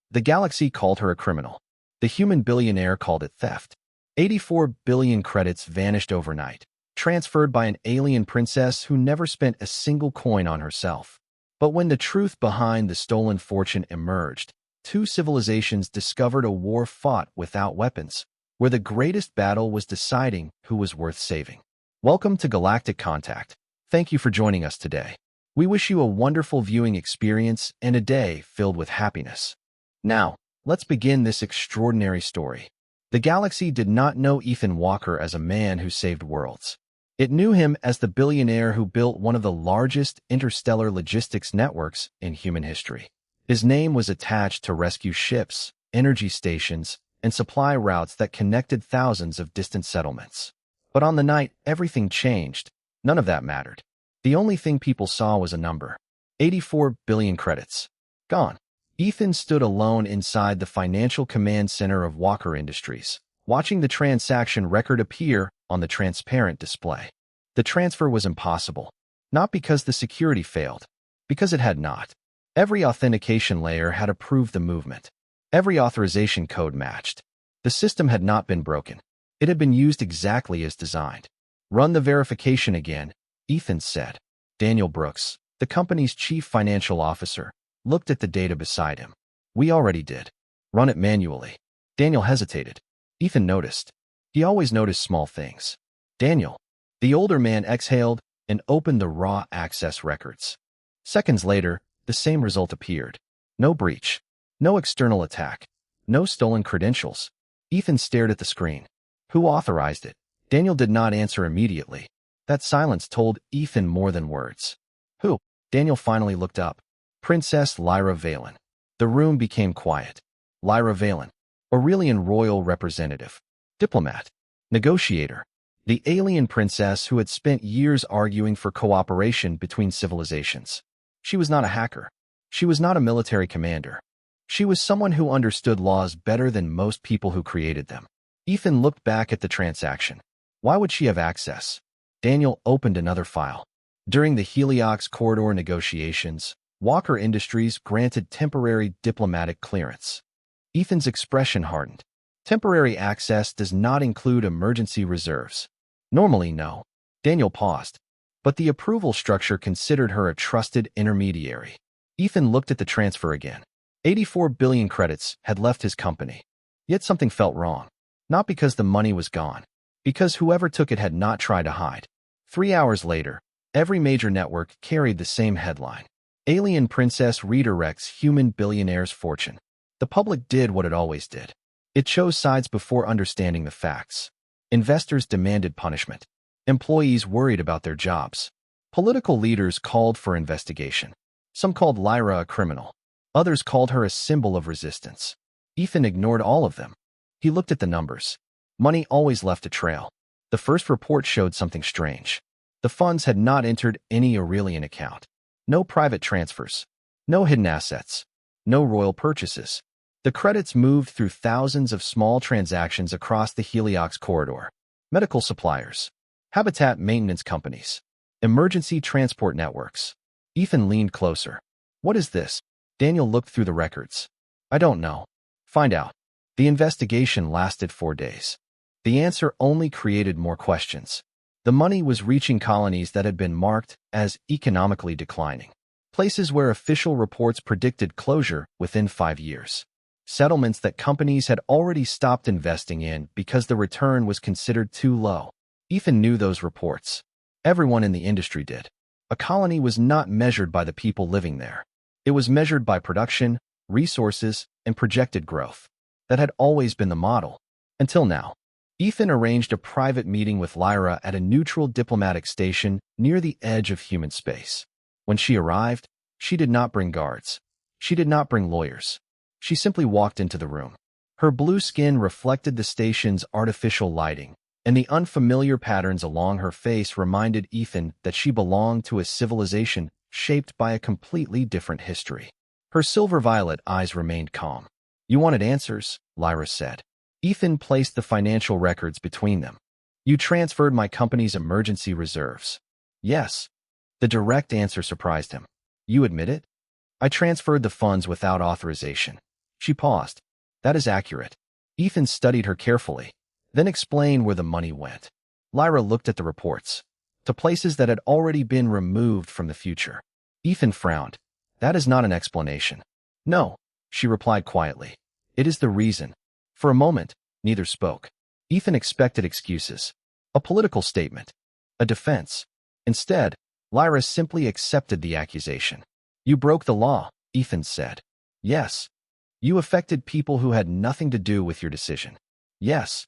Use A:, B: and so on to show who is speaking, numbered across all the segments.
A: The galaxy called her a criminal. The human billionaire called it theft. 84 billion credits vanished overnight, transferred by an alien princess who never spent a single coin on herself. But when the truth behind the stolen fortune emerged, two civilizations discovered a war fought without weapons, where the greatest battle was deciding who was worth saving. Welcome to Galactic Contact. Thank you for joining us today. We wish you a wonderful viewing experience and a day filled with happiness. Now, let's begin this extraordinary story. The galaxy did not know Ethan Walker as a man who saved worlds. It knew him as the billionaire who built one of the largest interstellar logistics networks in human history. His name was attached to rescue ships, energy stations, and supply routes that connected thousands of distant settlements. But on the night everything changed, none of that mattered. The only thing people saw was a number. 84 billion credits. Gone. Ethan stood alone inside the financial command center of Walker Industries, watching the transaction record appear on the transparent display. The transfer was impossible, not because the security failed, because it had not. Every authentication layer had approved the movement. Every authorization code matched. The system had not been broken. It had been used exactly as designed. Run the verification again, Ethan said. Daniel Brooks, the company's chief financial officer, looked at the data beside him. We already did. Run it manually. Daniel hesitated. Ethan noticed. He always noticed small things. Daniel. The older man exhaled and opened the raw access records. Seconds later, the same result appeared. No breach. No external attack. No stolen credentials. Ethan stared at the screen. Who authorized it? Daniel did not answer immediately. That silence told Ethan more than words. Who? Daniel finally looked up. Princess Lyra Valen. The room became quiet. Lyra Valen. Aurelian royal representative. Diplomat. Negotiator. The alien princess who had spent years arguing for cooperation between civilizations. She was not a hacker. She was not a military commander. She was someone who understood laws better than most people who created them. Ethan looked back at the transaction. Why would she have access? Daniel opened another file. During the Heliox corridor negotiations, Walker Industries granted temporary diplomatic clearance. Ethan's expression hardened. Temporary access does not include emergency reserves. Normally, no. Daniel paused. But the approval structure considered her a trusted intermediary. Ethan looked at the transfer again. 84 billion credits had left his company. Yet something felt wrong. Not because the money was gone. Because whoever took it had not tried to hide. 3 hours later, every major network carried the same headline. Alien princess redirects human billionaire's fortune. The public did what it always did. It chose sides before understanding the facts. Investors demanded punishment. Employees worried about their jobs. Political leaders called for investigation. Some called Lyra a criminal. Others called her a symbol of resistance. Ethan ignored all of them. He looked at the numbers. Money always left a trail. The first report showed something strange. The funds had not entered any Aurelian account. No private transfers. No hidden assets. No royal purchases. The credits moved through thousands of small transactions across the Heliox corridor. Medical suppliers. Habitat maintenance companies. Emergency transport networks. Ethan leaned closer. What is this? Daniel looked through the records. I don't know. Find out. The investigation lasted 4 days. The answer only created more questions. The money was reaching colonies that had been marked as economically declining. Places where official reports predicted closure within 5 years. Settlements that companies had already stopped investing in because the return was considered too low. Ethan knew those reports. Everyone in the industry did. A colony was not measured by the people living there. It was measured by production, resources, and projected growth. That had always been the model. Until now. Ethan arranged a private meeting with Lyra at a neutral diplomatic station near the edge of human space. When she arrived, she did not bring guards. She did not bring lawyers. She simply walked into the room. Her blue skin reflected the station's artificial lighting, and the unfamiliar patterns along her face reminded Ethan that she belonged to a civilization shaped by a completely different history. Her silver-violet eyes remained calm. You wanted answers, Lyra said. Ethan placed the financial records between them. You transferred my company's emergency reserves. Yes. The direct answer surprised him. You admit it? I transferred the funds without authorization. She paused. That is accurate. Ethan studied her carefully, then explained where the money went. Lyra looked at the reports, to places that had already been removed from the future. Ethan frowned. That is not an explanation. No, she replied quietly. It is the reason. For a moment, neither spoke. Ethan expected excuses, a political statement, a defense. Instead, Lyra simply accepted the accusation. You broke the law, Ethan said. Yes. You affected people who had nothing to do with your decision. Yes.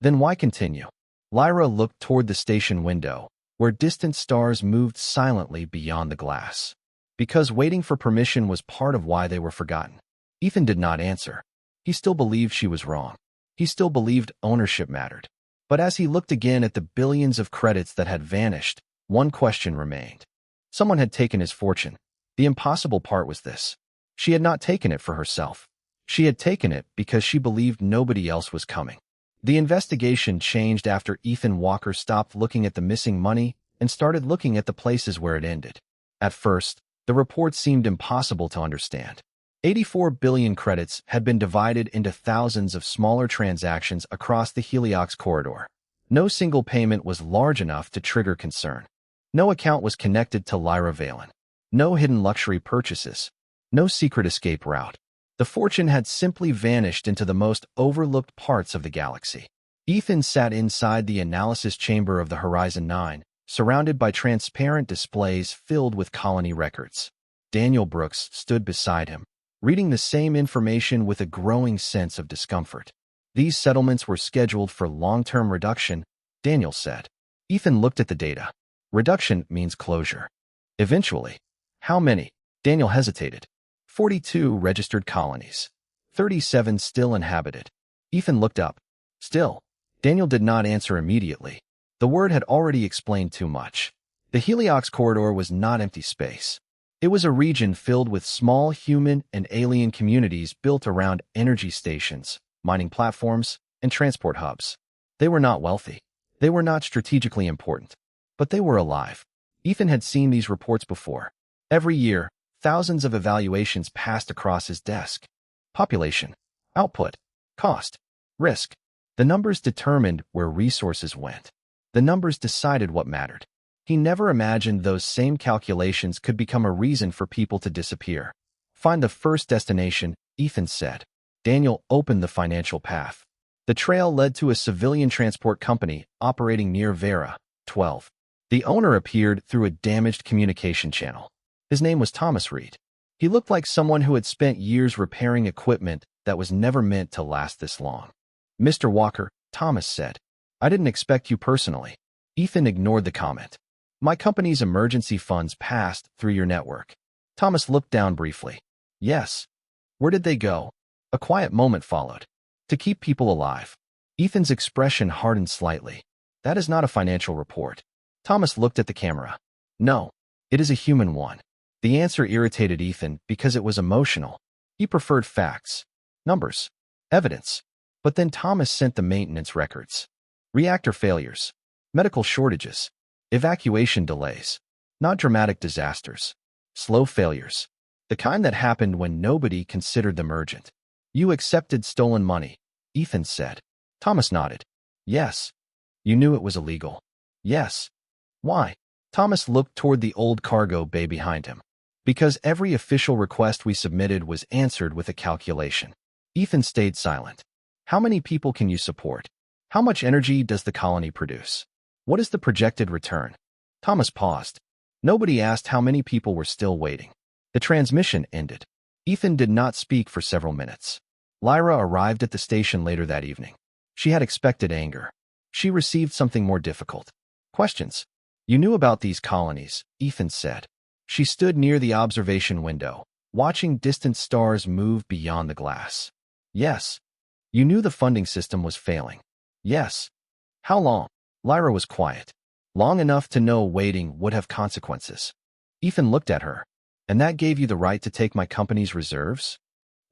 A: Then why continue? Lyra looked toward the station window, where distant stars moved silently beyond the glass. Because waiting for permission was part of why they were forgotten. Ethan did not answer. He still believed she was wrong. He still believed ownership mattered. But as he looked again at the billions of credits that had vanished, one question remained. Someone had taken his fortune. The impossible part was this. She had not taken it for herself. She had taken it because she believed nobody else was coming. The investigation changed after Ethan Walker stopped looking at the missing money and started looking at the places where it ended. At first, the report seemed impossible to understand. 84 billion credits had been divided into thousands of smaller transactions across the Heliox corridor. No single payment was large enough to trigger concern. No account was connected to Lyra Valen. No hidden luxury purchases. No secret escape route. The fortune had simply vanished into the most overlooked parts of the galaxy. Ethan sat inside the analysis chamber of the Horizon 9, surrounded by transparent displays filled with colony records. Daniel Brooks stood beside him, reading the same information with a growing sense of discomfort. These settlements were scheduled for long-term reduction, Daniel said. Ethan looked at the data. Reduction means closure. Eventually. How many? Daniel hesitated. 42 registered colonies. 37 still inhabited. Ethan looked up. Still. Daniel did not answer immediately. The word had already explained too much. The Heliox corridor was not empty space. It was a region filled with small human and alien communities built around energy stations, mining platforms, and transport hubs. They were not wealthy. They were not strategically important. But they were alive. Ethan had seen these reports before. Every year, thousands of evaluations passed across his desk. Population, output, cost, risk. The numbers determined where resources went. The numbers decided what mattered. He never imagined those same calculations could become a reason for people to disappear. Find the first destination, Ethan said. Daniel opened the financial path. The trail led to a civilian transport company operating near Vera, 12. The owner appeared through a damaged communication channel. His name was Thomas Reed. He looked like someone who had spent years repairing equipment that was never meant to last this long. Mr. Walker, Thomas said. I didn't expect you personally. Ethan ignored the comment. My company's emergency funds passed through your network. Thomas looked down briefly. Yes. Where did they go? A quiet moment followed. To keep people alive. Ethan's expression hardened slightly. That is not a financial report. Thomas looked at the camera. No, it is a human one. The answer irritated Ethan because it was emotional. He preferred facts, numbers, evidence. But then Thomas sent the maintenance records. Reactor failures, medical shortages, evacuation delays, not dramatic disasters, slow failures, the kind that happened when nobody considered them urgent. You accepted stolen money, Ethan said. Thomas nodded. Yes. You knew it was illegal. Yes. Why? Thomas looked toward the old cargo bay behind him. Because every official request we submitted was answered with a calculation. Ethan stayed silent. How many people can you support? How much energy does the colony produce? What is the projected return? Thomas paused. Nobody asked how many people were still waiting. The transmission ended. Ethan did not speak for several minutes. Lyra arrived at the station later that evening. She had expected anger. She received something more difficult. Questions. You knew about these colonies, Ethan said. She stood near the observation window, watching distant stars move beyond the glass. Yes. You knew the funding system was failing. Yes. How long? Lyra was quiet. Long enough to know waiting would have consequences. Ethan looked at her. And that gave you the right to take my company's reserves?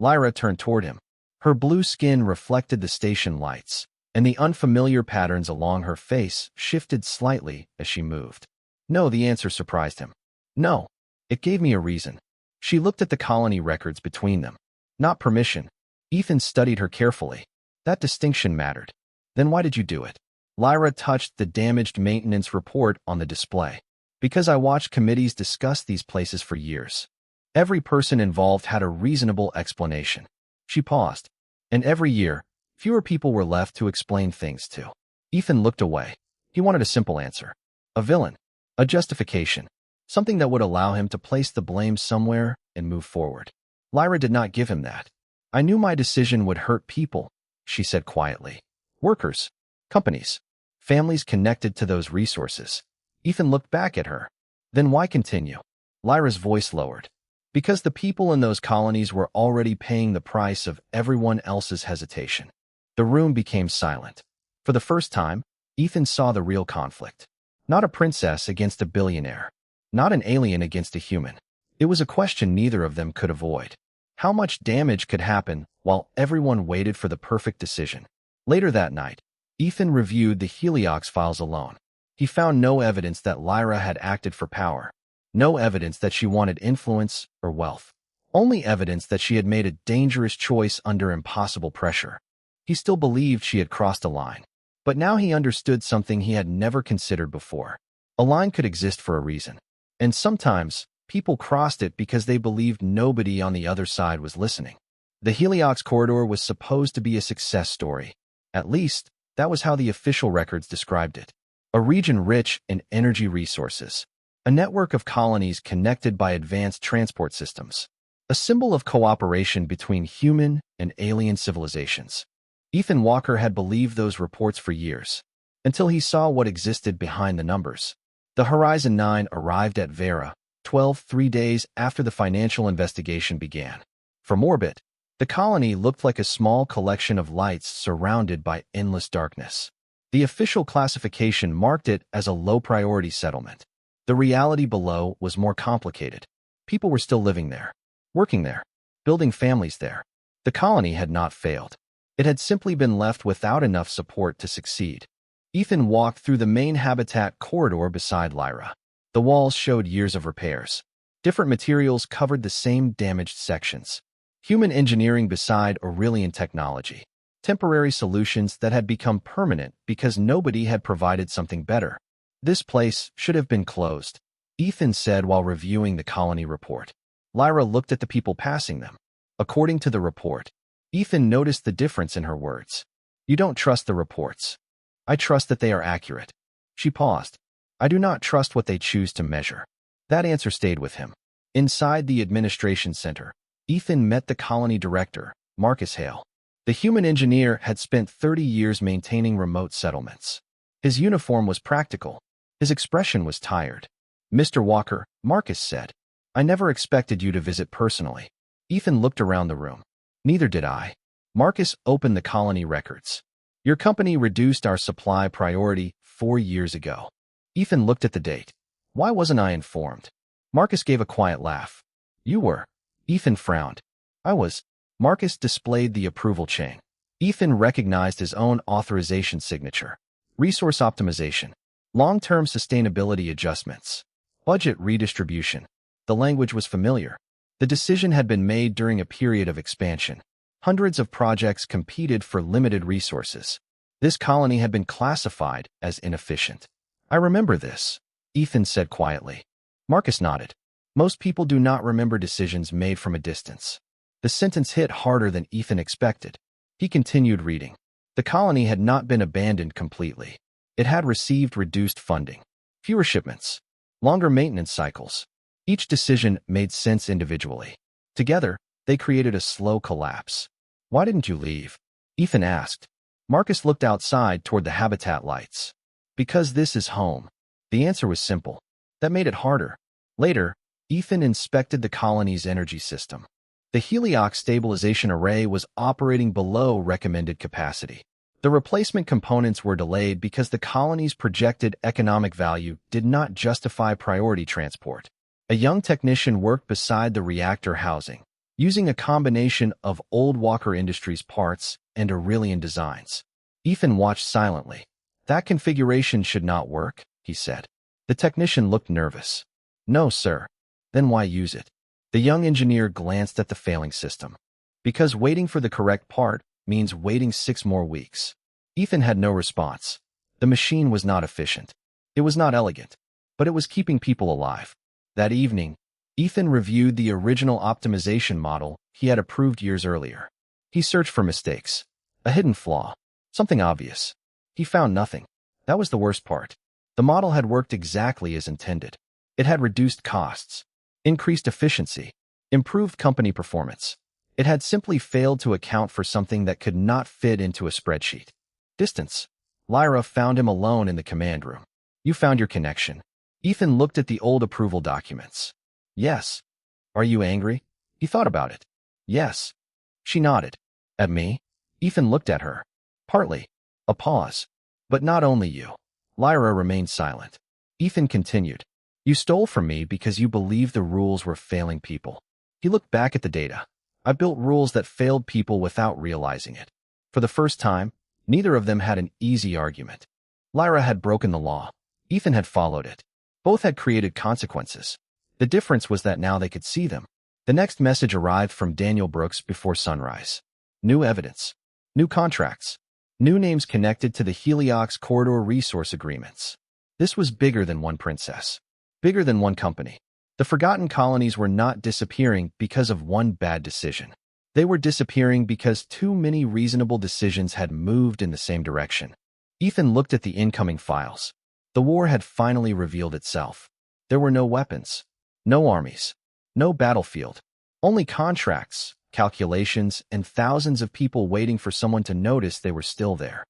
A: Lyra turned toward him. Her blue skin reflected the station lights, and the unfamiliar patterns along her face shifted slightly as she moved. No, the answer surprised him. No. It gave me a reason. She looked at the colony records between them. Not permission, Ethan studied her carefully. That distinction mattered. Then why did you do it? Lyra touched the damaged maintenance report on the display. Because I watched committees discuss these places for years. Every person involved had a reasonable explanation. She paused. And every year, fewer people were left to explain things to. Ethan looked away. He wanted a simple answer. A villain. A justification. Something that would allow him to place the blame somewhere and move forward. Lyra did not give him that. I knew my decision would hurt people, she said quietly. Workers. Companies. Families connected to those resources. Ethan looked back at her. Then why continue? Lyra's voice lowered. Because the people in those colonies were already paying the price of everyone else's hesitation. The room became silent. For the first time, Ethan saw the real conflict. Not a princess against a billionaire. Not an alien against a human. It was a question neither of them could avoid. How much damage could happen while everyone waited for the perfect decision? Later that night, Ethan reviewed the Heliox files alone. He found no evidence that Lyra had acted for power. No evidence that she wanted influence or wealth. Only evidence that she had made a dangerous choice under impossible pressure. He still believed she had crossed a line. But now he understood something he had never considered before. A line could exist for a reason. And sometimes, people crossed it because they believed nobody on the other side was listening. The Heliox corridor was supposed to be a success story. At least, that was how the official records described it. A region rich in energy resources. A network of colonies connected by advanced transport systems. A symbol of cooperation between human and alien civilizations. Ethan Walker had believed those reports for years, until he saw what existed behind the numbers. The Horizon 9 arrived at Vera, 3 days after the financial investigation began. From orbit, the colony looked like a small collection of lights surrounded by endless darkness. The official classification marked it as a low-priority settlement. The reality below was more complicated. People were still living there, working there, building families there. The colony had not failed. It had simply been left without enough support to succeed. Ethan walked through the main habitat corridor beside Lyra. The walls showed years of repairs. Different materials covered the same damaged sections. Human engineering beside Aurelian technology. Temporary solutions that had become permanent because nobody had provided something better. This place should have been closed, Ethan said while reviewing the colony report. Lyra looked at the people passing them. According to the report, Ethan noticed the difference in her words. You don't trust the reports. I trust that they are accurate. She paused. I do not trust what they choose to measure. That answer stayed with him. Inside the administration center, Ethan met the colony director, Marcus Hale. The human engineer had spent 30 years maintaining remote settlements. His uniform was practical. His expression was tired. Mr. Walker, Marcus said, I never expected you to visit personally. Ethan looked around the room. Neither did I. Marcus opened the colony records. Your company reduced our supply priority 4 years ago. Ethan looked at the date. Why wasn't I informed? Marcus gave a quiet laugh. You were. Ethan frowned. I was. Marcus displayed the approval chain. Ethan recognized his own authorization signature. Resource optimization. Long-term sustainability adjustments. Budget redistribution. The language was familiar. The decision had been made during a period of expansion. Hundreds of projects competed for limited resources. This colony had been classified as inefficient. I remember this, Ethan said quietly. Marcus nodded. Most people do not remember decisions made from a distance. The sentence hit harder than Ethan expected. He continued reading. The colony had not been abandoned completely. It had received reduced funding, fewer shipments, longer maintenance cycles. Each decision made sense individually. Together, they created a slow collapse. Why didn't you leave? Ethan asked. Marcus looked outside toward the habitat lights. Because this is home. The answer was simple. That made it harder. Later, Ethan inspected the colony's energy system. The Heliox stabilization array was operating below recommended capacity. The replacement components were delayed because the colony's projected economic value did not justify priority transport. A young technician worked beside the reactor housing, using a combination of old Walker Industries parts and Aurelian designs. Ethan watched silently. That configuration should not work, he said. The technician looked nervous. No, sir. Then why use it? The young engineer glanced at the failing system. Because waiting for the correct part means waiting 6 more weeks. Ethan had no response. The machine was not efficient. It was not elegant, but it was keeping people alive. That evening, Ethan reviewed the original optimization model he had approved years earlier. He searched for mistakes, a hidden flaw, something obvious. He found nothing. That was the worst part. The model had worked exactly as intended. It had reduced costs, increased efficiency, improved company performance. It had simply failed to account for something that could not fit into a spreadsheet. Distance. Lyra found him alone in the command room. You found your connection. Ethan looked at the old approval documents. Yes. Are you angry? He thought about it. Yes. She nodded. At me? Ethan looked at her. Partly. A pause. But not only you. Lyra remained silent. Ethan continued. You stole from me because you believed the rules were failing people. He looked back at the data. I built rules that failed people without realizing it. For the first time, neither of them had an easy argument. Lyra had broken the law. Ethan had followed it. Both had created consequences. The difference was that now they could see them. The next message arrived from Daniel Brooks before sunrise. New evidence. New contracts. New names connected to the Heliox corridor resource agreements. This was bigger than one princess. Bigger than one company. The forgotten colonies were not disappearing because of one bad decision. They were disappearing because too many reasonable decisions had moved in the same direction. Ethan looked at the incoming files. The war had finally revealed itself. There were no weapons, no armies, no battlefield, only contracts, calculations, and thousands of people waiting for someone to notice they were still there.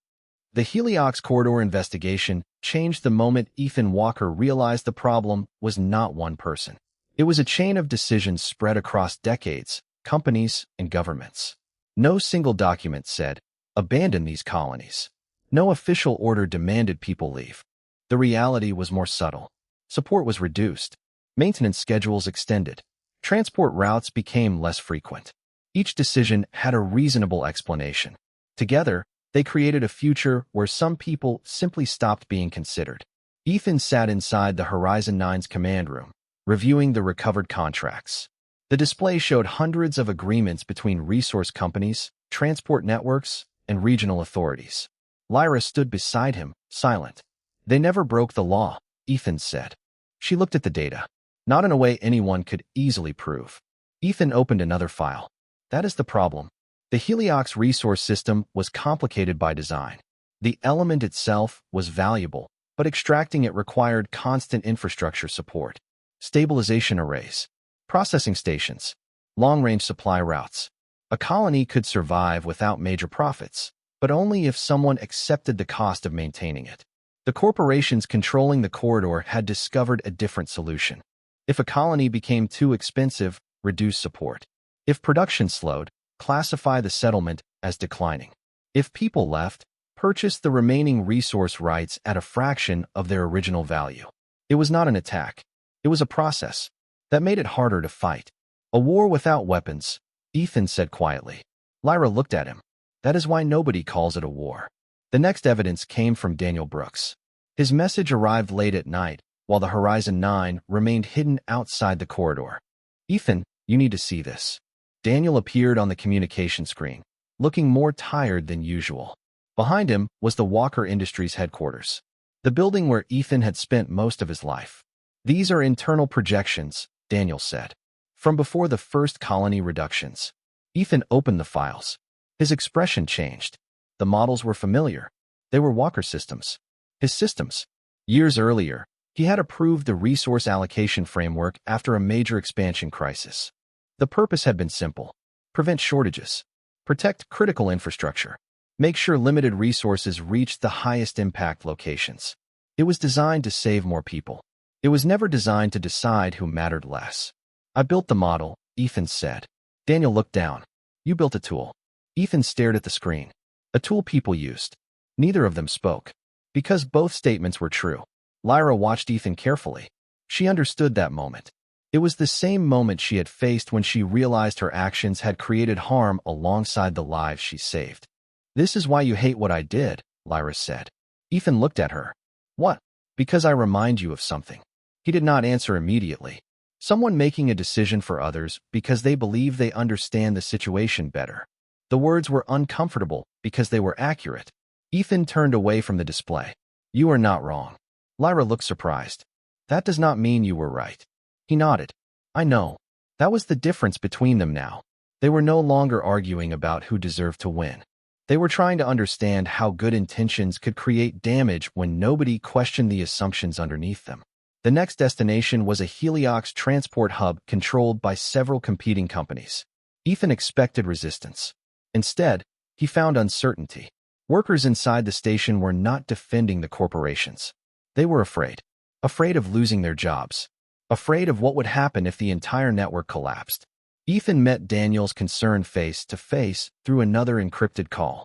A: The Heliox corridor investigation changed the moment Ethan Walker realized the problem was not one person. It was a chain of decisions spread across decades, companies, and governments. No single document said, abandon these colonies. No official order demanded people leave. The reality was more subtle. Support was reduced. Maintenance schedules extended. Transport routes became less frequent. Each decision had a reasonable explanation. Together, they created a future where some people simply stopped being considered. Ethan sat inside the Horizon 9's command room, reviewing the recovered contracts. The display showed hundreds of agreements between resource companies, transport networks, and regional authorities. Lyra stood beside him, silent. They never broke the law, Ethan said. She looked at the data, not in a way anyone could easily prove. Ethan opened another file. That is the problem. The Heliox resource system was complicated by design. The element itself was valuable, but extracting it required constant infrastructure support. Stabilization arrays, processing stations, long-range supply routes. A colony could survive without major profits, but only if someone accepted the cost of maintaining it. The corporations controlling the corridor had discovered a different solution. If a colony became too expensive, reduce support. If production slowed, classify the settlement as declining. If people left, purchase the remaining resource rights at a fraction of their original value. It was not an attack. It was a process that made it harder to fight. A war without weapons, Ethan said quietly. Lyra looked at him. That is why nobody calls it a war. The next evidence came from Daniel Brooks. His message arrived late at night, while the Horizon 9 remained hidden outside the corridor. Ethan, you need to see this. Daniel appeared on the communication screen, looking more tired than usual. Behind him was the Walker Industries headquarters, the building where Ethan had spent most of his life. These are internal projections, Daniel said, from before the first colony reductions. Ethan opened the files. His expression changed. The models were familiar. They were Walker systems. His systems. Years earlier, he had approved the resource allocation framework after a major expansion crisis. The purpose had been simple. Prevent shortages. Protect critical infrastructure. Make sure limited resources reach the highest impact locations. It was designed to save more people. It was never designed to decide who mattered less. I built the model, Ethan said. Daniel looked down. You built a tool. Ethan stared at the screen. A tool people used. Neither of them spoke. Because both statements were true. Lyra watched Ethan carefully. She understood that moment. It was the same moment she had faced when she realized her actions had created harm alongside the lives she saved. This is why you hate what I did, Lyra said. Ethan looked at her. What? Because I remind you of something. He did not answer immediately. Someone making a decision for others because they believe they understand the situation better. The words were uncomfortable because they were accurate. Ethan turned away from the display. You are not wrong. Lyra looked surprised. That does not mean you were right. He nodded. I know. That was the difference between them now. They were no longer arguing about who deserved to win. They were trying to understand how good intentions could create damage when nobody questioned the assumptions underneath them. The next destination was a Heliox transport hub controlled by several competing companies. Ethan expected resistance. Instead, he found uncertainty. Workers inside the station were not defending the corporations. They were afraid. Afraid of losing their jobs. Afraid of what would happen if the entire network collapsed. Ethan met Daniel's concern face to face through another encrypted call.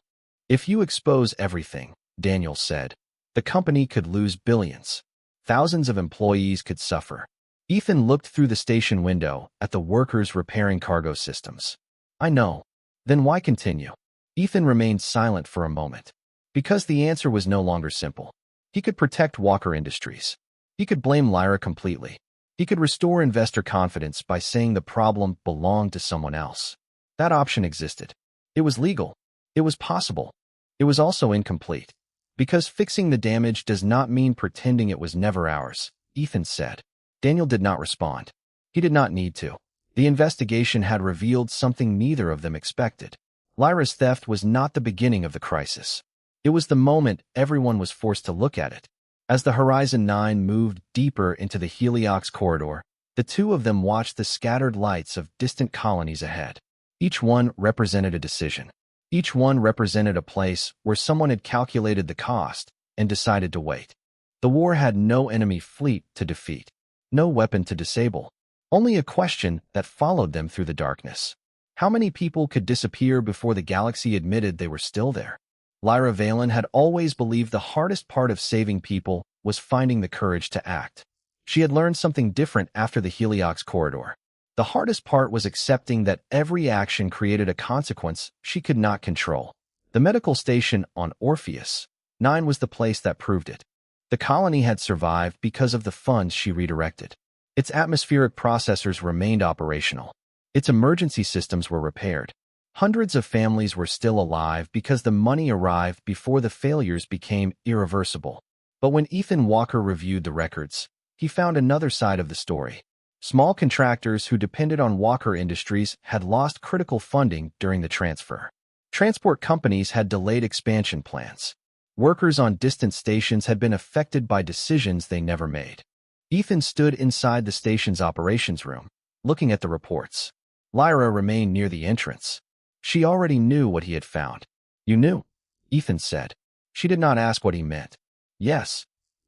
A: If you expose everything, Daniel said, the company could lose billions. Thousands of employees could suffer. Ethan looked through the station window at the workers repairing cargo systems. I know. Then why continue? Ethan remained silent for a moment. Because the answer was no longer simple. He could protect Walker Industries. He could blame Lyra completely. He could restore investor confidence by saying the problem belonged to someone else. That option existed. It was legal. It was possible. It was also incomplete. Because fixing the damage does not mean pretending it was never ours, Ethan said. Daniel did not respond. He did not need to. The investigation had revealed something neither of them expected. Lyra's theft was not the beginning of the crisis. It was the moment everyone was forced to look at it. As the Horizon 9 moved deeper into the Heliox corridor, the two of them watched the scattered lights of distant colonies ahead. Each one represented a decision. Each one represented a place where someone had calculated the cost and decided to wait. The war had no enemy fleet to defeat, no weapon to disable, only a question that followed them through the darkness. How many people could disappear before the galaxy admitted they were still there? Lyra Valen had always believed the hardest part of saving people was finding the courage to act. She had learned something different after the Heliox corridor. The hardest part was accepting that every action created a consequence she could not control. The medical station on Orpheus 9 was the place that proved it. The colony had survived because of the funds she redirected. Its atmospheric processors remained operational. Its emergency systems were repaired. Hundreds of families were still alive because the money arrived before the failures became irreversible. But when Ethan Walker reviewed the records, he found another side of the story. Small contractors who depended on Walker Industries had lost critical funding during the transfer. Transport companies had delayed expansion plans. Workers on distant stations had been affected by decisions they never made. Ethan stood inside the station's operations room, looking at the reports. Lyra remained near the entrance. She already knew what he had found. You knew? Ethan said. She did not ask what he meant. Yes.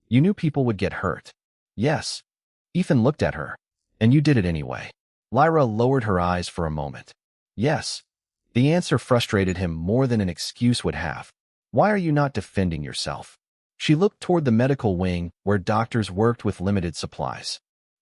A: You knew people would get hurt. Yes. Ethan looked at her. And you did it anyway. Lyra lowered her eyes for a moment. Yes. The answer frustrated him more than an excuse would have. Why are you not defending yourself? She looked toward the medical wing where doctors worked with limited supplies.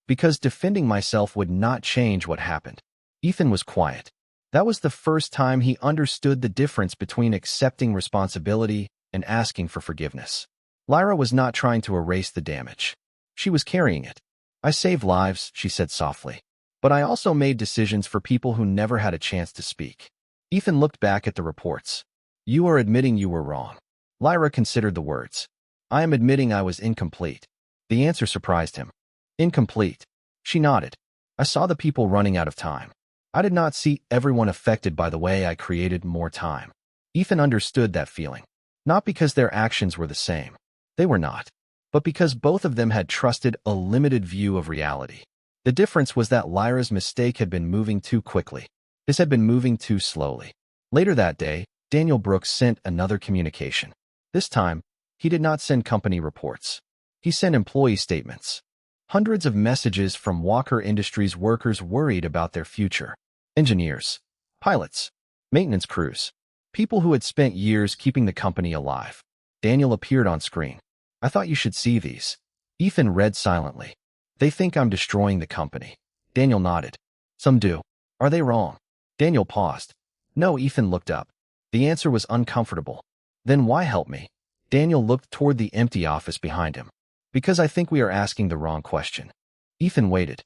A: Because defending myself would not change what happened. Ethan was quiet. That was the first time he understood the difference between accepting responsibility and asking for forgiveness. Lyra was not trying to erase the damage. She was carrying it. I saved lives, she said softly. But I also made decisions for people who never had a chance to speak. Ethan looked back at the reports. You are admitting you were wrong. Lyra considered the words. I am admitting I was incomplete. The answer surprised him. Incomplete. She nodded. I saw the people running out of time. I did not see everyone affected by the way I created more time. Ethan understood that feeling. Not because their actions were the same. They were not. But because both of them had trusted a limited view of reality. The difference was that Lyra's mistake had been moving too quickly. His had been moving too slowly. Later that day, Daniel Brooks sent another communication. This time, he did not send company reports. He sent employee statements. Hundreds of messages from Walker Industries workers worried about their future. Engineers, pilots, maintenance crews, people who had spent years keeping the company alive. Daniel appeared on screen. I thought you should see these. Ethan read silently. They think I'm destroying the company. Daniel nodded. Some do. Are they wrong? Daniel paused. No, Ethan looked up. The answer was uncomfortable. Then why help me? Daniel looked toward the empty office behind him. Because I think we are asking the wrong question. Ethan waited.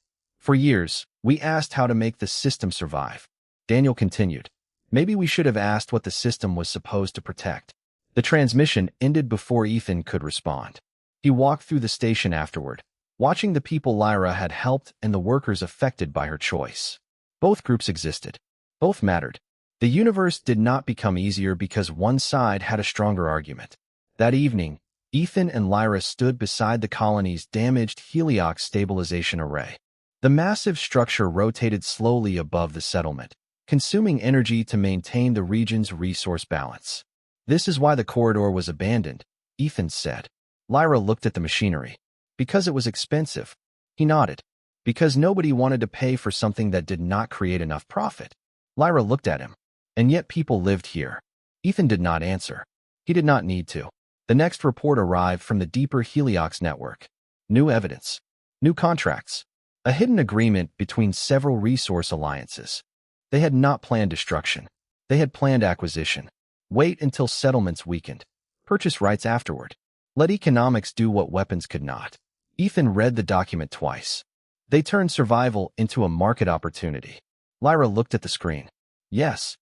A: For years, we asked how to make the system survive. Daniel continued. Maybe we should have asked what the system was supposed to protect. The transmission ended before Ethan could respond. He walked through the station afterward, watching the people Lyra had helped and the workers affected by her choice. Both groups existed. Both mattered. The universe did not become easier because one side had a stronger argument. That evening, Ethan and Lyra stood beside the colony's damaged heliox stabilization array. The massive structure rotated slowly above the settlement, consuming energy to maintain the region's resource balance. This is why the corridor was abandoned, Ethan said. Lyra looked at the machinery. Because it was expensive. He nodded. Because nobody wanted to pay for something that did not create enough profit. Lyra looked at him. And yet people lived here. Ethan did not answer. He did not need to. The next report arrived from the deeper Heliox network. New evidence. New contracts. A hidden agreement between several resource alliances. They had not planned destruction. They had planned acquisition. Wait until settlements weakened. Purchase rights afterward. Let economics do what weapons could not. Ethan read the document twice. They turned survival into a market opportunity. Lyra looked at the screen. Yes.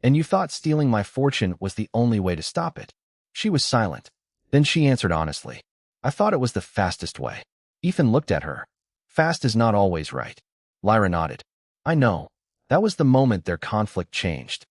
A: And you thought stealing my fortune was the only way to stop it. She was silent. Then she answered honestly. I thought it was the fastest way. Ethan looked at her. Fast is not always right. Lyra nodded. I know. That was the moment their conflict changed.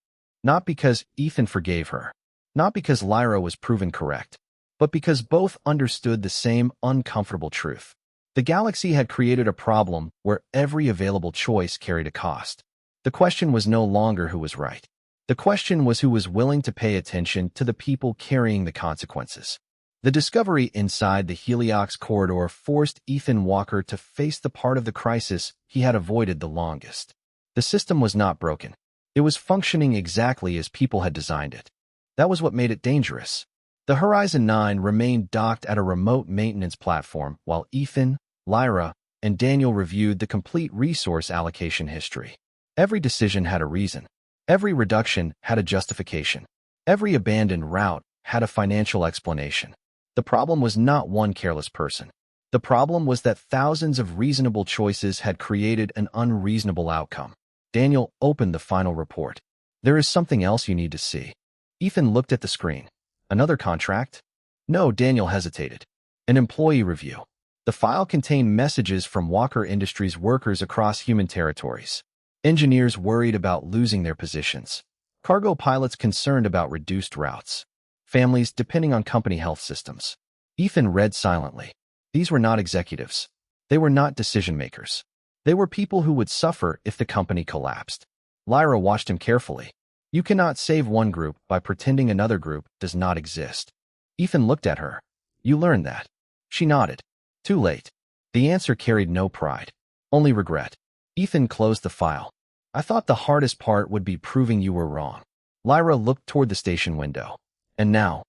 A: Not because Ethan forgave her. Not because Lyra was proven correct. But because both understood the same uncomfortable truth. The galaxy had created a problem where every available choice carried a cost. The question was no longer who was right. The question was who was willing to pay attention to the people carrying the consequences. The discovery inside the Heliox corridor forced Ethan Walker to face the part of the crisis he had avoided the longest. The system was not broken. It was functioning exactly as people had designed it. That was what made it dangerous. The Horizon 9 remained docked at a remote maintenance platform while Ethan, Lyra, and Daniel reviewed the complete resource allocation history. Every decision had a reason. Every reduction had a justification. Every abandoned route had a financial explanation. The problem was not one careless person. The problem was that thousands of reasonable choices had created an unreasonable outcome. Daniel opened the final report. There is something else you need to see. Ethan looked at the screen. Another contract? No, Daniel hesitated. An employee review. The file contained messages from Walker Industries workers across human territories. Engineers worried about losing their positions. Cargo pilots concerned about reduced routes. Families depending on company health systems. Ethan read silently. These were not executives. They were not decision makers. They were people who would suffer if the company collapsed. Lyra watched him carefully. You cannot save one group by pretending another group does not exist. Ethan looked at her. You learned that. She nodded. Too late. The answer carried no pride. Only regret. Ethan closed the file. I thought the hardest part would be proving you were wrong. Lyra looked toward the station window. And now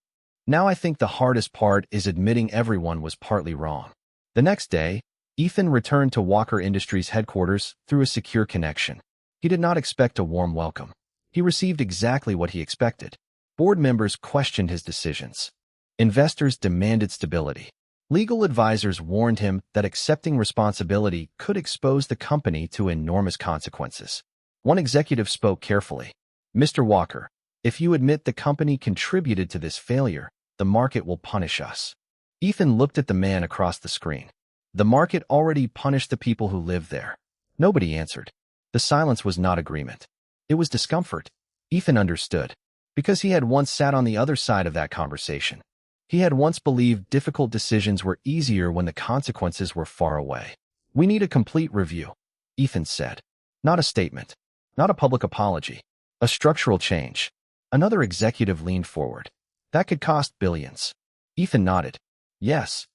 A: I think the hardest part is admitting everyone was partly wrong. The next day, Ethan returned to Walker Industries headquarters through a secure connection. He did not expect a warm welcome. He received exactly what he expected. Board members questioned his decisions. Investors demanded stability. Legal advisors warned him that accepting responsibility could expose the company to enormous consequences. One executive spoke carefully. Mr. Walker, if you admit the company contributed to this failure, the market will punish us. Ethan looked at the man across the screen. The market already punished the people who lived there. Nobody answered. The silence was not agreement. It was discomfort. Ethan understood. Because he had once sat on the other side of that conversation. He had once believed difficult decisions were easier when the consequences were far away. We need a complete review, Ethan said. Not a statement. Not a public apology. A structural change. Another executive leaned forward. That could cost billions. Ethan nodded. Yes.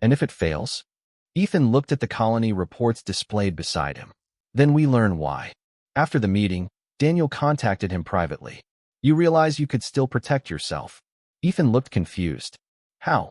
A: And if it fails? Ethan looked at the colony reports displayed beside him. Then we learn why. After the meeting, Daniel contacted him privately. You realize you could still protect yourself. Ethan looked confused. How?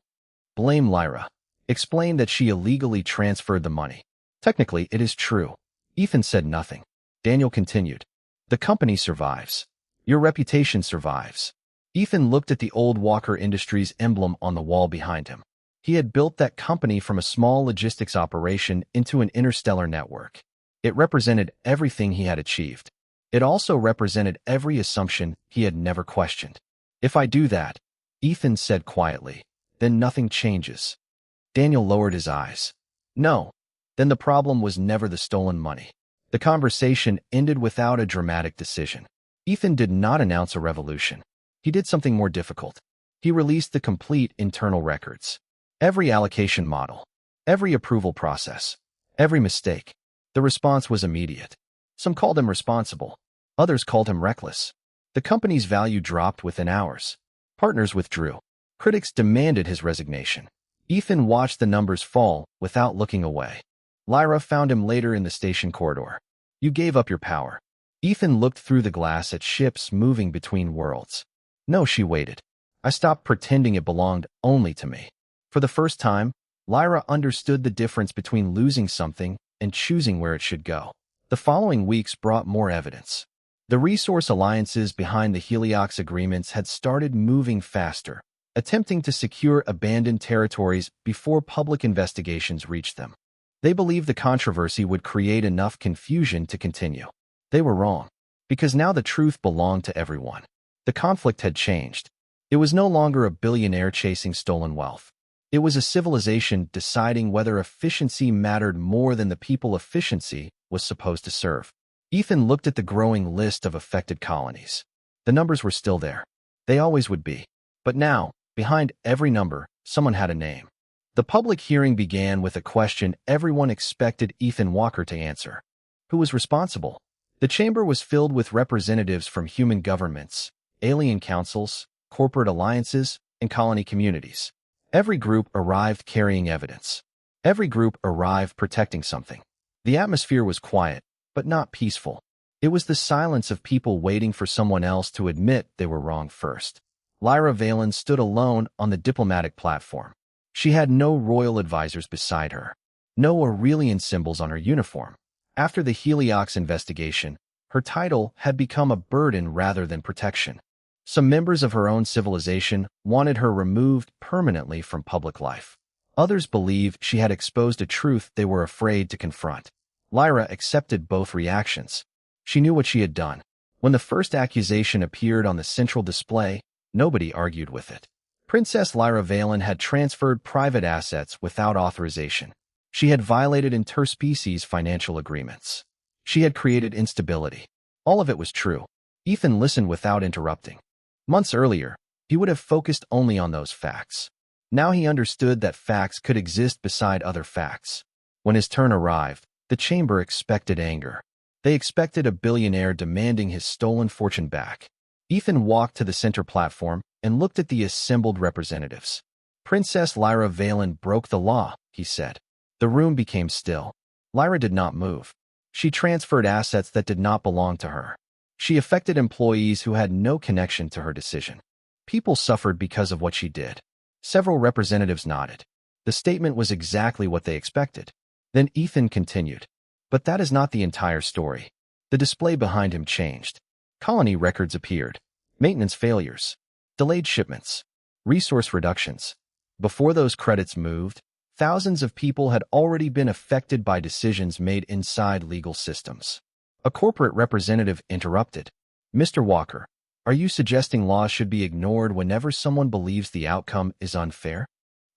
A: Blame Lyra. Explain that she illegally transferred the money. Technically, it is true. Ethan said nothing. Daniel continued. The company survives. Your reputation survives. Ethan looked at the old Walker Industries emblem on the wall behind him. He had built that company from a small logistics operation into an interstellar network. It represented everything he had achieved. It also represented every assumption he had never questioned. If I do that, Ethan said quietly, then nothing changes. Daniel lowered his eyes. No. Then the problem was never the stolen money. The conversation ended without a dramatic decision. Ethan did not announce a revolution. He did something more difficult. He released the complete internal records. Every allocation model, every approval process, every mistake. The response was immediate. Some called him responsible. Others called him reckless. The company's value dropped within hours. Partners withdrew. Critics demanded his resignation. Ethan watched the numbers fall without looking away. Lyra found him later in the station corridor. You gave up your power. Ethan looked through the glass at ships moving between worlds. No, she waited. I stopped pretending it belonged only to me. For the first time, Lyra understood the difference between losing something and choosing where it should go. The following weeks brought more evidence. The resource alliances behind the Heliox agreements had started moving faster, attempting to secure abandoned territories before public investigations reached them. They believed the controversy would create enough confusion to continue. They were wrong, because now the truth belonged to everyone. The conflict had changed. It was no longer a billionaire chasing stolen wealth. It was a civilization deciding whether efficiency mattered more than the people efficiency was supposed to serve. Ethan looked at the growing list of affected colonies. The numbers were still there. They always would be. But now, behind every number, someone had a name. The public hearing began with a question everyone expected Ethan Walker to answer. Who was responsible? The chamber was filled with representatives from human governments, alien councils, corporate alliances, and colony communities. Every group arrived carrying evidence. Every group arrived protecting something. The atmosphere was quiet, but not peaceful. It was the silence of people waiting for someone else to admit they were wrong first. Lyra Valen stood alone on the diplomatic platform. She had no royal advisors beside her, no Aurelian symbols on her uniform. After the Heliox investigation, her title had become a burden rather than protection. Some members of her own civilization wanted her removed permanently from public life. Others believed she had exposed a truth they were afraid to confront. Lyra accepted both reactions. She knew what she had done. When the first accusation appeared on the central display, nobody argued with it. Princess Lyra Valen had transferred private assets without authorization. She had violated interspecies financial agreements. She had created instability. All of it was true. Ethan listened without interrupting. Months earlier, he would have focused only on those facts. Now he understood that facts could exist beside other facts. When his turn arrived, the chamber expected anger. They expected a billionaire demanding his stolen fortune back. Ethan walked to the center platform and looked at the assembled representatives. Princess Lyra Valen broke the law, he said. The room became still. Lyra did not move. She transferred assets that did not belong to her. She affected employees who had no connection to her decision. People suffered because of what she did. Several representatives nodded. The statement was exactly what they expected. Then Ethan continued. But that is not the entire story. The display behind him changed. Colony records appeared. Maintenance failures. Delayed shipments. Resource reductions. Before those credits moved, thousands of people had already been affected by decisions made inside legal systems. A corporate representative interrupted. Mr. Walker, are you suggesting laws should be ignored whenever someone believes the outcome is unfair?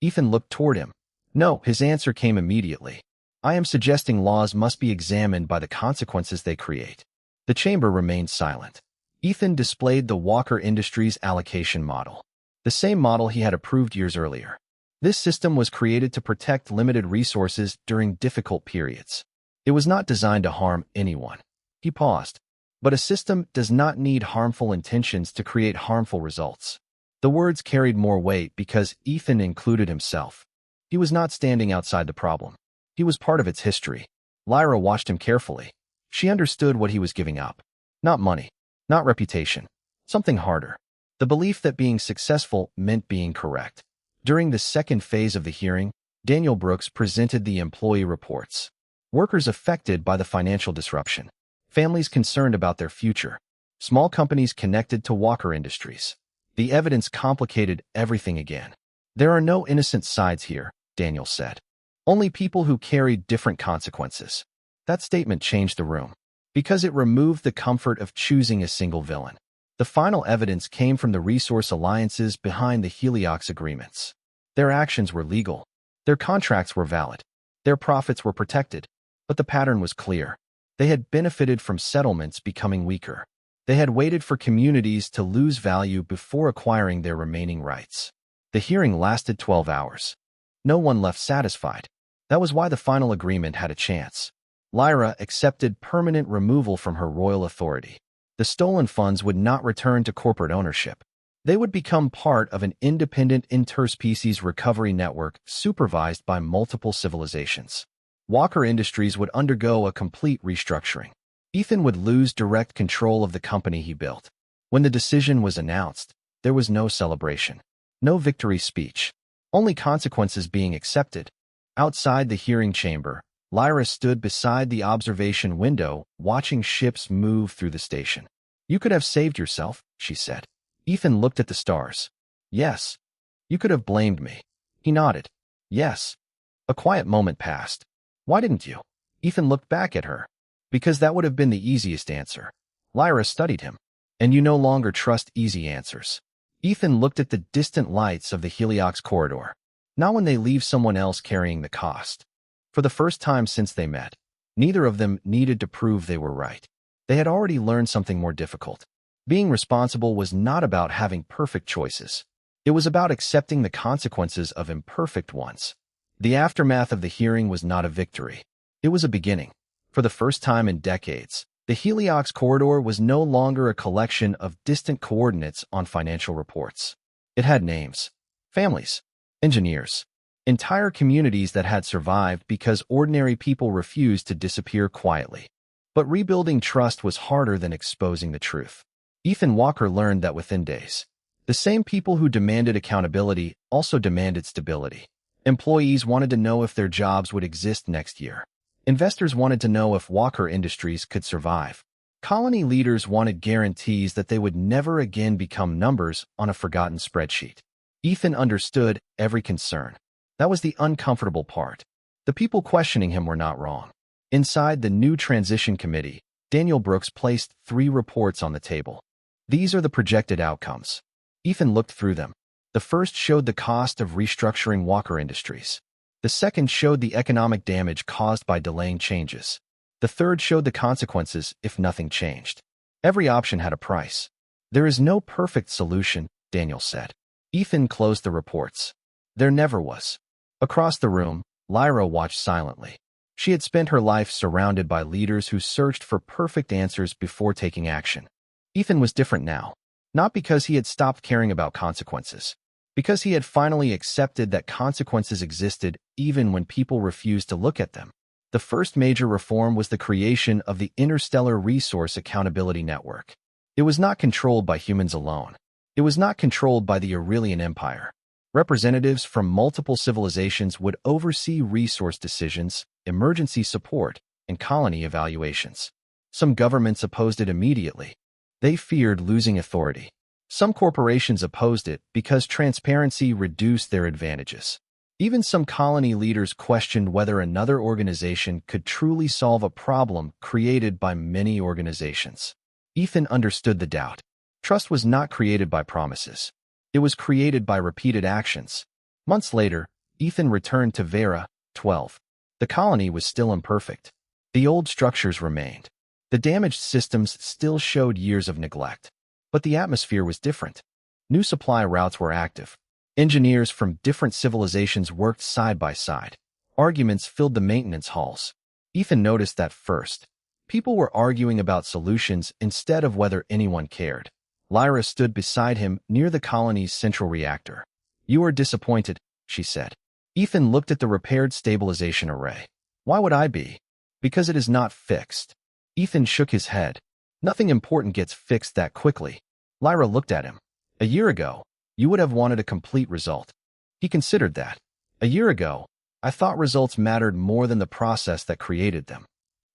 A: Ethan looked toward him. No, his answer came immediately. I am suggesting laws must be examined by the consequences they create. The chamber remained silent. Ethan displayed the Walker Industries allocation model, the same model he had approved years earlier. This system was created to protect limited resources during difficult periods. It was not designed to harm anyone. He paused. But a system does not need harmful intentions to create harmful results. The words carried more weight because Ethan included himself. He was not standing outside the problem. He was part of its history. Lyra watched him carefully. She understood what he was giving up. Not money. Not reputation. Something harder. The belief that being successful meant being correct. During the second phase of the hearing, Daniel Brooks presented the employee reports. Workers affected by the financial disruption. Families concerned about their future. Small companies connected to Walker Industries. The evidence complicated everything again. There are no innocent sides here, Daniel said. Only people who carried different consequences. That statement changed the room, because it removed the comfort of choosing a single villain. The final evidence came from the resource alliances behind the Heliox agreements. Their actions were legal. Their contracts were valid. Their profits were protected. But the pattern was clear. They had benefited from settlements becoming weaker. They had waited for communities to lose value before acquiring their remaining rights. The hearing lasted 12 hours. No one left satisfied. That was why the final agreement had a chance. Lyra accepted permanent removal from her royal authority. The stolen funds would not return to corporate ownership. They would become part of an independent interspecies recovery network supervised by multiple civilizations. Walker Industries would undergo a complete restructuring. Ethan would lose direct control of the company he built. When the decision was announced, there was no celebration, no victory speech, only consequences being accepted. Outside the hearing chamber, Lyra stood beside the observation window, watching ships move through the station. "You could have saved yourself," she said. Ethan looked at the stars. "Yes." "You could have blamed me." He nodded. "Yes." A quiet moment passed. "Why didn't you?" Ethan looked back at her. "Because that would have been the easiest answer." Lyra studied him. "And you no longer trust easy answers." Ethan looked at the distant lights of the Heliox corridor. "Not when they leave someone else carrying the cost." For the first time since they met, neither of them needed to prove they were right. They had already learned something more difficult. Being responsible was not about having perfect choices. It was about accepting the consequences of imperfect ones. The aftermath of the hearing was not a victory. It was a beginning. For the first time in decades, the Heliox corridor was no longer a collection of distant coordinates on financial reports. It had names, families, engineers, entire communities that had survived because ordinary people refused to disappear quietly. But rebuilding trust was harder than exposing the truth. Ethan Walker learned that within days. The same people who demanded accountability also demanded stability. Employees wanted to know if their jobs would exist next year. Investors wanted to know if Walker Industries could survive. Colony leaders wanted guarantees that they would never again become numbers on a forgotten spreadsheet. Ethan understood every concern. That was the uncomfortable part. The people questioning him were not wrong. Inside the new transition committee, Daniel Brooks placed 3 reports on the table. "These are the projected outcomes." Ethan looked through them. The first showed the cost of restructuring Walker Industries. The second showed the economic damage caused by delaying changes. The third showed the consequences if nothing changed. Every option had a price. "There is no perfect solution," Daniel said. Ethan closed the reports. There never was. Across the room, Lyra watched silently. She had spent her life surrounded by leaders who searched for perfect answers before taking action. Ethan was different now, not because he had stopped caring about consequences, because he had finally accepted that consequences existed even when people refused to look at them. The first major reform was the creation of the Interstellar Resource Accountability Network. It was not controlled by humans alone. It was not controlled by the Aurelian Empire. Representatives from multiple civilizations would oversee resource decisions, emergency support, and colony evaluations. Some governments opposed it immediately. They feared losing authority. Some corporations opposed it because transparency reduced their advantages. Even some colony leaders questioned whether another organization could truly solve a problem created by many organizations. Ethan understood the doubt. Trust was not created by promises. It was created by repeated actions. Months later, Ethan returned to Vera, 12. The colony was still imperfect. The old structures remained. The damaged systems still showed years of neglect. But the atmosphere was different. New supply routes were active. Engineers from different civilizations worked side by side. Arguments filled the maintenance halls. Ethan noticed that first. People were arguing about solutions instead of whether anyone cared. Lyra stood beside him near the colony's central reactor. "You are disappointed," she said. Ethan looked at the repaired stabilization array. "Why would I be?" "Because it is not fixed." Ethan shook his head. "Nothing important gets fixed that quickly." Lyra looked at him. "A year ago, you would have wanted a complete result." He considered that. "A year ago, I thought results mattered more than the process that created them."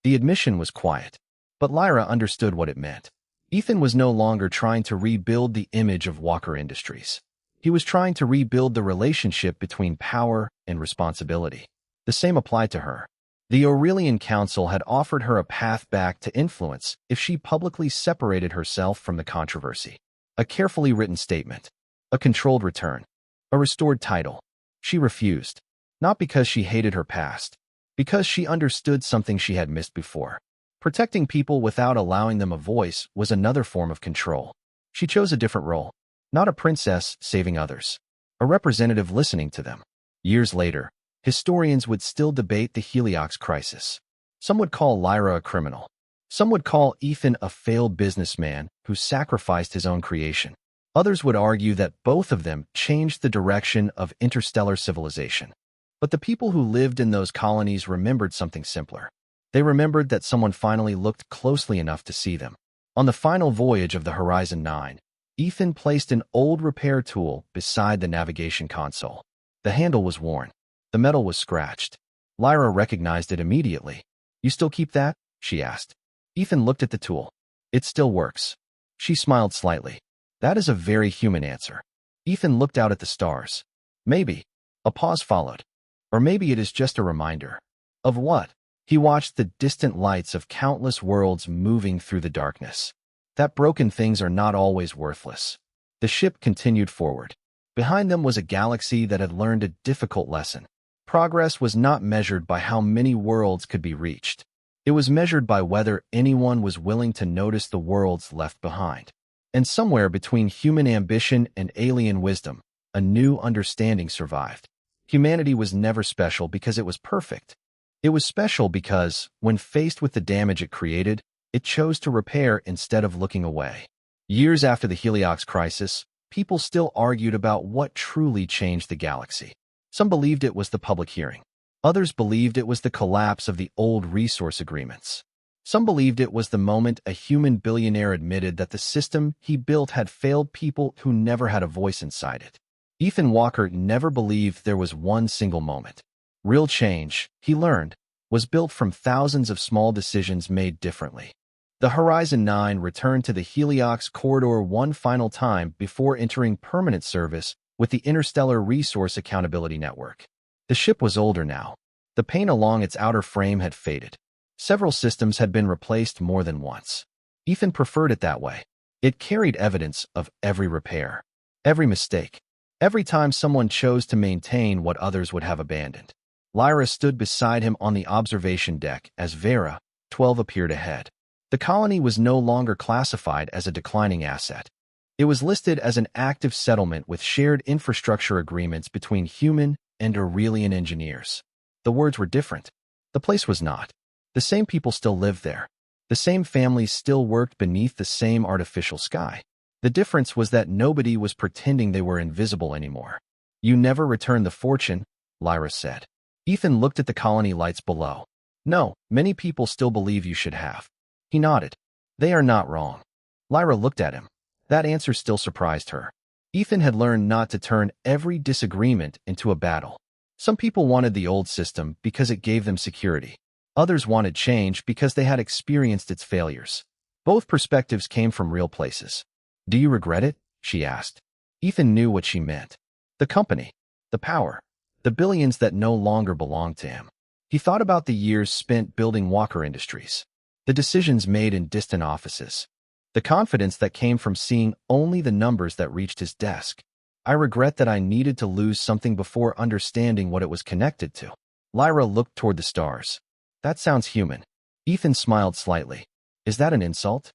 A: The admission was quiet, but Lyra understood what it meant. Ethan was no longer trying to rebuild the image of Walker Industries. He was trying to rebuild the relationship between power and responsibility. The same applied to her. The Aurelian Council had offered her a path back to influence if she publicly separated herself from the controversy. A carefully written statement. A controlled return. A restored title. She refused. Not because she hated her past. Because she understood something she had missed before. Protecting people without allowing them a voice was another form of control. She chose a different role. Not a princess saving others. A representative listening to them. Years later, historians would still debate the Heliox crisis. Some would call Lyra a criminal. Some would call Ethan a failed businessman who sacrificed his own creation. Others would argue that both of them changed the direction of interstellar civilization. But the people who lived in those colonies remembered something simpler. They remembered that someone finally looked closely enough to see them. On the final voyage of the Horizon 9, Ethan placed an old repair tool beside the navigation console. The handle was worn. The metal was scratched. Lyra recognized it immediately. "You still keep that?" she asked. Ethan looked at the tool. "It still works." She smiled slightly. "That is a very human answer." Ethan looked out at the stars. "Maybe." A pause followed. "Or maybe it is just a reminder." Of what? He watched the distant lights of countless worlds moving through the darkness. That broken things are not always worthless. The ship continued forward. Behind them was a galaxy that had learned a difficult lesson. Progress was not measured by how many worlds could be reached. It was measured by whether anyone was willing to notice the worlds left behind. And somewhere between human ambition and alien wisdom, a new understanding survived. Humanity was never special because it was perfect. It was special because, when faced with the damage it created, it chose to repair instead of looking away. Years after the Heliox crisis, people still argued about what truly changed the galaxy. Some believed it was the public hearing. Others believed it was the collapse of the old resource agreements. Some believed it was the moment a human billionaire admitted that the system he built had failed people who never had a voice inside it. Ethan Walker never believed there was one single moment. Real change, he learned, was built from thousands of small decisions made differently. The Horizon 9 returned to the Heliox corridor one final time before entering permanent service with the Interstellar Resource Accountability Network. The ship was older now. The paint along its outer frame had faded. Several systems had been replaced more than once. Ethan preferred it that way. It carried evidence of every repair, every mistake, every time someone chose to maintain what others would have abandoned. Lyra stood beside him on the observation deck as Vera, 12, appeared ahead. The colony was no longer classified as a declining asset. It was listed as an active settlement with shared infrastructure agreements between human and Aurelian engineers. The words were different. The place was not. The same people still lived there. The same families still worked beneath the same artificial sky. The difference was that nobody was pretending they were invisible anymore. "You never returned the fortune," Lyra said. Ethan looked at the colony lights below. "No, many people still believe you should have." He nodded. "They are not wrong." Lyra looked at him. That answer still surprised her. Ethan had learned not to turn every disagreement into a battle. Some people wanted the old system because it gave them security. Others wanted change because they had experienced its failures. Both perspectives came from real places. "Do you regret it?" she asked. Ethan knew what she meant. The company, the power, the billions that no longer belonged to him. He thought about the years spent building Walker Industries, the decisions made in distant offices, the confidence that came from seeing only the numbers that reached his desk. "I regret that I needed to lose something before understanding what it was connected to." Lyra looked toward the stars. "That sounds human." Ethan smiled slightly. "Is that an insult?"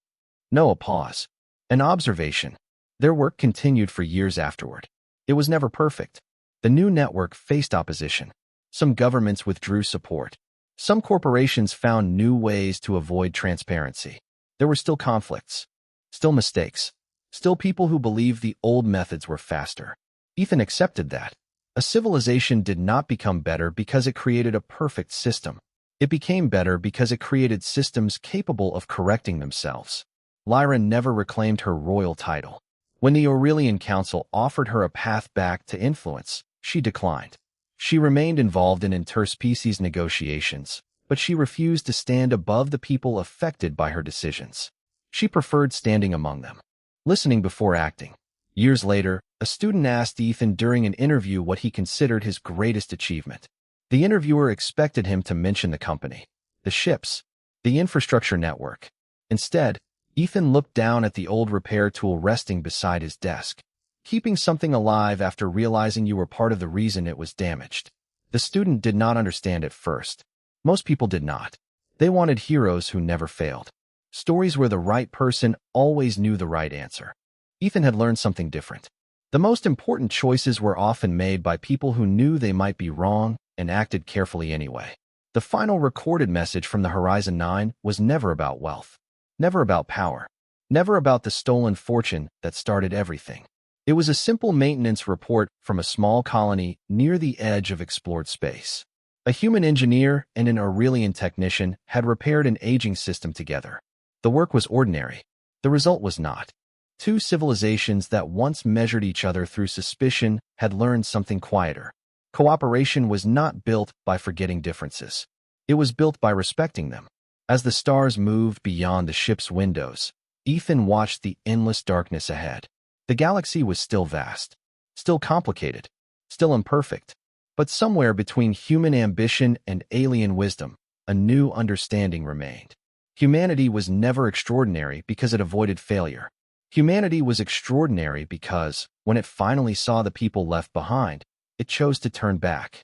A: "No." A pause. An observation. Their work continued for years afterward. It was never perfect. The new network faced opposition. Some governments withdrew support. Some corporations found new ways to avoid transparency. There were still conflicts, still mistakes, still people who believed the old methods were faster. Ethan accepted that. A civilization did not become better because it created a perfect system. It became better because it created systems capable of correcting themselves. Lyra never reclaimed her royal title. When the Aurelian Council offered her a path back to influence, she declined. She remained involved in interspecies negotiations, but she refused to stand above the people affected by her decisions. She preferred standing among them, listening before acting. Years later, a student asked Ethan during an interview what he considered his greatest achievement. The interviewer expected him to mention the company, the ships, the infrastructure network. Instead, Ethan looked down at the old repair tool resting beside his desk. Keeping something alive after realizing you were part of the reason it was damaged. The student did not understand at first. Most people did not. They wanted heroes who never failed. Stories where the right person always knew the right answer. Ethan had learned something different. The most important choices were often made by people who knew they might be wrong and acted carefully anyway. The final recorded message from the Horizon 9 was never about wealth, never about power, never about the stolen fortune that started everything. It was a simple maintenance report from a small colony near the edge of explored space. A human engineer and an Aurelian technician had repaired an aging system together. The work was ordinary. The result was not. Two civilizations that once measured each other through suspicion had learned something quieter. Cooperation was not built by forgetting differences. It was built by respecting them. As the stars moved beyond the ship's windows, Ethan watched the endless darkness ahead. The galaxy was still vast, still complicated, still imperfect. But somewhere between human ambition and alien wisdom, a new understanding remained. Humanity was never extraordinary because it avoided failure. Humanity was extraordinary because, when it finally saw the people left behind, it chose to turn back.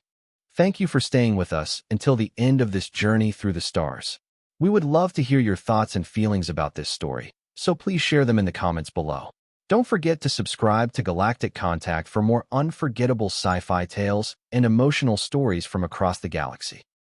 A: Thank you for staying with us until the end of this journey through the stars. We would love to hear your thoughts and feelings about this story, so please share them in the comments below. Don't forget to subscribe to Galactic Contact for more unforgettable sci-fi tales and emotional stories from across the galaxy.